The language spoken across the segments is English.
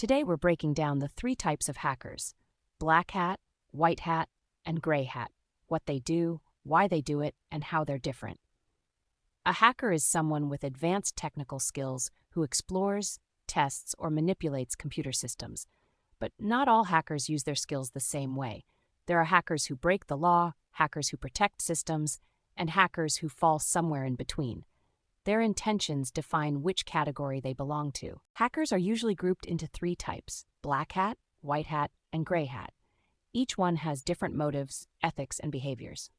Today we're breaking down the three types of hackers: black hat, white hat, and gray hat, what they do, why they do it, and how they're different. A hacker is someone with advanced technical skills who explores, tests, or manipulates computer systems. But not all hackers use their skills the same way. There are hackers who break the law, hackers who protect systems, and hackers who fall somewhere in between. Their intentions define which category they belong to. Hackers are usually grouped into three types: black hat, white hat, and gray hat. Each one has different motives, ethics, and behaviors.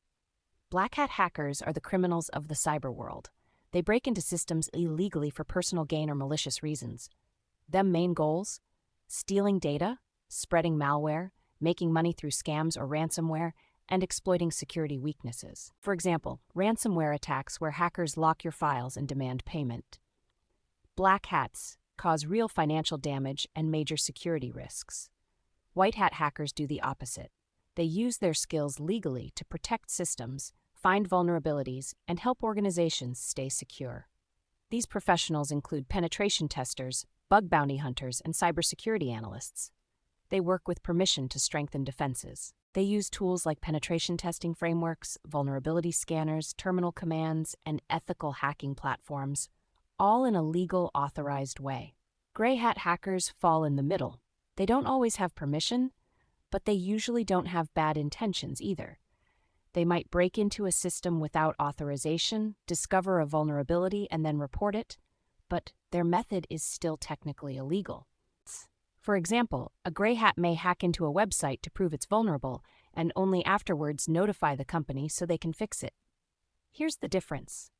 Black hat hackers are the criminals of the cyber world. They break into systems illegally for personal gain or malicious reasons. Their main goals: stealing data, spreading malware, making money through scams or ransomware, and exploiting security weaknesses. For example, ransomware attacks where hackers lock your files and demand payment. Black hats cause real financial damage and major security risks. White hat hackers do the opposite. They use their skills legally to protect systems, find vulnerabilities, and help organizations stay secure. These professionals include penetration testers, bug bounty hunters, and cybersecurity analysts. They work with permission to strengthen defenses. They use tools like penetration testing frameworks, vulnerability scanners, terminal commands, and ethical hacking platforms, all in a legal, authorized way. Gray hat hackers fall in the middle. They don't always have permission, but they usually don't have bad intentions either. They might break into a system without authorization, discover a vulnerability, and then report it, but their method is still technically illegal. For example, a gray hat may hack into a website to prove it's vulnerable and only afterwards notify the company so they can fix it. Here's the difference.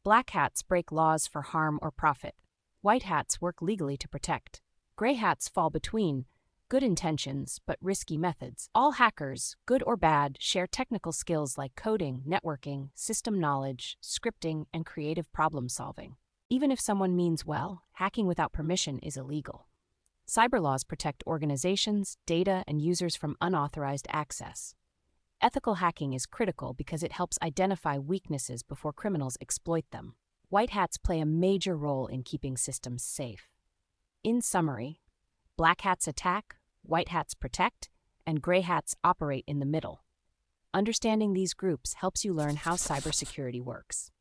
Black hats break laws for harm or profit. White hats work legally to protect. Gray hats fall between good intentions but risky methods. All hackers, good or bad, share technical skills like coding, networking, system knowledge, scripting, and creative problem solving. Even if someone means well, hacking without permission is illegal. Cyber laws protect organizations, data, and users from unauthorized access. Ethical hacking is critical because it helps identify weaknesses before criminals exploit them. White hats play a major role in keeping systems safe. In summary, black hats attack, white hats protect, and gray hats operate in the middle. Understanding these groups helps you learn how cybersecurity works.